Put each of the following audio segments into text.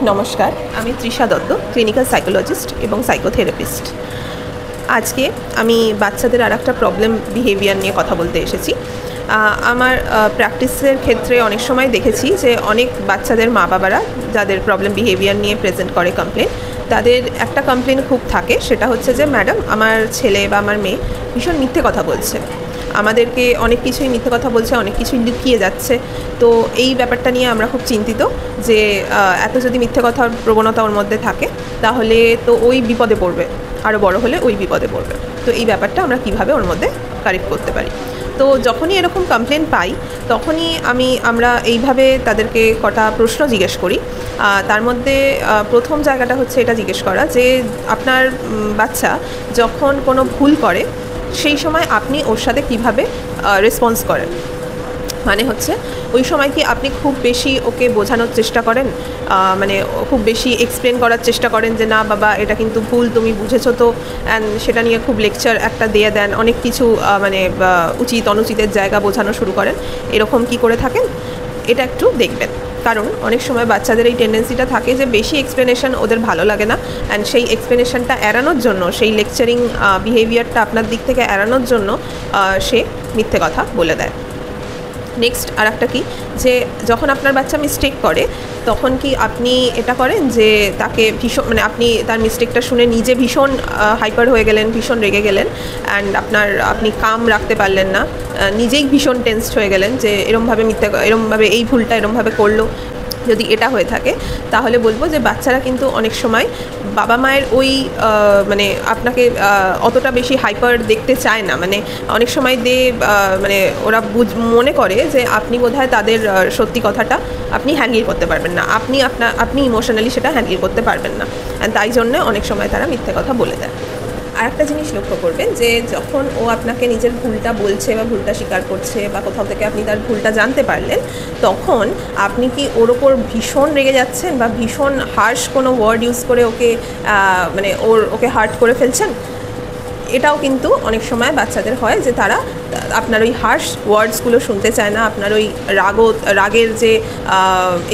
নমস্কার, আমি Trisha Dutta, clinical psychologist এবং সাইকোথেরাপিস্ট। আজকে আমি বাচ্চাদের আরেকটা প্রবলেম বিহেভিয়ার নিয়ে কথা বলতে এসেছি। আমার প্র্যাকটিসের ক্ষেত্রে অনেক সময় দেখেছি যে অনেক বাচ্চাদের মা বাবারা যাদের প্রবলেম বিহেভিয়ার নিয়ে প্রেজেন্ট করে কমপ্লেন, তাদের একটা কমপ্লেন খুব থাকে, সেটা হচ্ছে যে ম্যাডাম আমার ছেলে বা আমার মেয়ে ভীষণ মিথ্যে কথা বলছে, আমাদেরকে অনেক কিছুই মিথ্যে কথা বলছে, অনেক কিছুই লুকিয়ে যাচ্ছে। তো এই ব্যাপারটা নিয়ে আমরা খুব চিন্তিত যে এত যদি মিথ্যে কথার প্রবণতা ওর মধ্যে থাকে তাহলে তো ওই বিপদে পড়বে, আরও বড় হলে ওই বিপদে পড়বে। তো এই ব্যাপারটা আমরা কিভাবে ওর মধ্যে কারেক্ট করতে পারি। তো যখনই এরকম কমপ্লেন পাই তখনই আমরা এইভাবে তাদেরকে কটা প্রশ্ন জিজ্ঞেস করি। তার মধ্যে প্রথম জায়গাটা হচ্ছে এটা জিজ্ঞেস করা যে আপনার বাচ্চা যখন কোনো ভুল করে সেই সময় আপনি ওর সাথে কীভাবে রেসপন্স করেন। মানে হচ্ছে ওই সময় কি আপনি খুব বেশি ওকে বোঝানোর চেষ্টা করেন, মানে খুব বেশি এক্সপ্লেন করার চেষ্টা করেন যে না বাবা এটা কিন্তু ভুল, তুমি বুঝেছো তো, অ্যান্ড সেটা নিয়ে খুব লেকচার একটা দিয়ে দেন, অনেক কিছু মানে উচিত অনুচিতের জায়গা বোঝানো শুরু করেন, এরকম কি করে থাকেন এটা একটু দেখবেন। কারণ অনেক সময় বাচ্চাদের এই টেন্ডেন্সিটা থাকে যে বেশি এক্সপ্লেনেশন ওদের ভালো লাগে না, অ্যান্ড সেই এক্সপ্লেনেশনটা এড়ানোর জন্য, সেই লেকচারিং বিহেভিয়ারটা আপনার দিক থেকে এড়ানোর জন্য সে মিথ্যে কথা বলে দেয়। নেক্সট আর একটা কি, যে যখন আপনার বাচ্চা মিস্টেক করে তখন কি আপনি এটা করেন যে তাকে ভীষণ, মানে আপনি তার মিস্টেকটা শুনে নিজে ভীষণ হাইপার হয়ে গেলেন, ভীষণ রেগে গেলেন, অ্যান্ড আপনি কাম রাখতে পারলেন না, নিজেই ভীষণ টেন্সড হয়ে গেলেন যে এরমভাবে এই ভুলটা এরমভাবে করলো। যদি এটা হয়ে থাকে তাহলে বলবো যে বাচ্চারা কিন্তু অনেক সময় বাবা মায়ের ওই মানে আপনাকে অতটা বেশি হাইপার দেখতে চায় না। মানে অনেক সময় মানে ওরা মনে করে যে আপনি বোধহয় তাদের সত্যি কথাটা আপনি হ্যান্ডেল করতে পারবেন না, আপনি ইমোশনালি সেটা হ্যান্ডেল করতে পারবেন না, তাই জন্য অনেক সময় তারা মিথ্যে কথা বলে দেয়। আর একটা জিনিস লক্ষ্য করবেন যে যখন ও আপনাকে নিজের ভুলটা বলছে বা ভুলটা স্বীকার করছে বা কোথাও থেকে আপনি তার ভুলটা জানতে পারলেন, তখন আপনি কি ওর ওপর ভীষণ রেগে যাচ্ছেন বা ভীষণ হার্শ কোনো ওয়ার্ড ইউজ করে মানে ওকে হার্ট করে ফেলছেন। এটাও কিন্তু অনেক সময় বাচ্চাদের হয় যে তারা আপনার ওই হার্শ ওয়ার্ডসগুলো শুনতে চায় না, আপনার ওই রাগের যে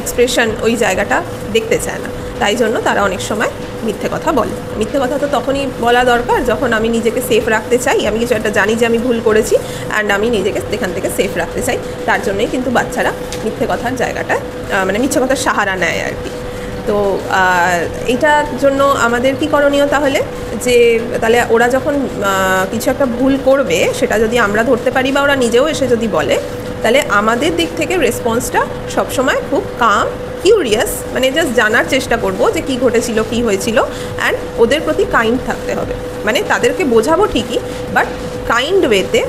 এক্সপ্রেশন ওই জায়গাটা দেখতে চায় না, তাই জন্য তারা অনেক সময় মিথ্যে কথা বলে। মিথ্যে কথা তো তখনই বলা দরকার যখন আমি নিজেকে সেফ রাখতে চাই, আমি কিছু একটা জানি যে আমি ভুল করেছি অ্যান্ড আমি নিজেকে সেখান থেকে সেফ রাখতে চাই, তার জন্যই কিন্তু বাচ্চারা মিথ্যে কথার জায়গাটা মানে মিথ্যে কথার সাহারা নেয় আর কি। তো এটার জন্য আমাদের কি করণীয় তাহলে, যে তাহলে ওরা যখন কিছু একটা ভুল করবে সেটা যদি আমরা ধরতে পারি বা ওরা নিজেও এসে যদি বলে, তাহলে আমাদের দিক থেকে রেসপন্সটা সবসময় খুব কাম, কিউরিয়াস, মানে জাস্ট জানার চেষ্টা করব যে কী ঘটেছিল, কী হয়েছিল, অ্যান্ড ওদের প্রতি কাইন্ড থাকতে হবে। মানে তাদেরকে বোঝাবো ঠিকই, বাট কাইন্ড ওয়েতে,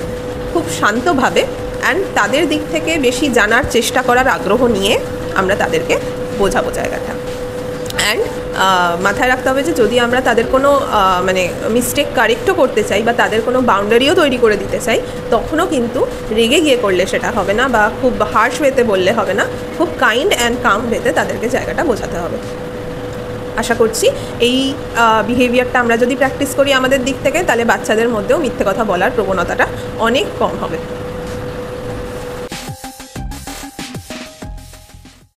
খুব শান্তভাবে, অ্যান্ড তাদের দিক থেকে বেশি জানার চেষ্টা করার আগ্রহ নিয়ে আমরা তাদেরকে বোঝাবো জায়গাটা। অ্যান্ড মাথায় রাখতে হবে যে যদি আমরা তাদের কোনো মানে মিস্টেক কারেক্টও করতে চাই বা তাদের কোনো বাউন্ডারিও তৈরি করে দিতে চাই, তখনও কিন্তু রেগে গিয়ে করলে সেটা হবে না বা খুব হার্শ ওয়েতে বললে হবে না, খুব কাইন্ড অ্যান্ড কাম ওয়েতে তাদেরকে জায়গাটা বোঝাতে হবে। আশা করছি এই বিহেভিয়ারটা আমরা যদি প্র্যাকটিস করি আমাদের দিক থেকে, তাহলে বাচ্চাদের মধ্যেও মিথ্যে কথা বলার প্রবণতাটা অনেক কম হবে।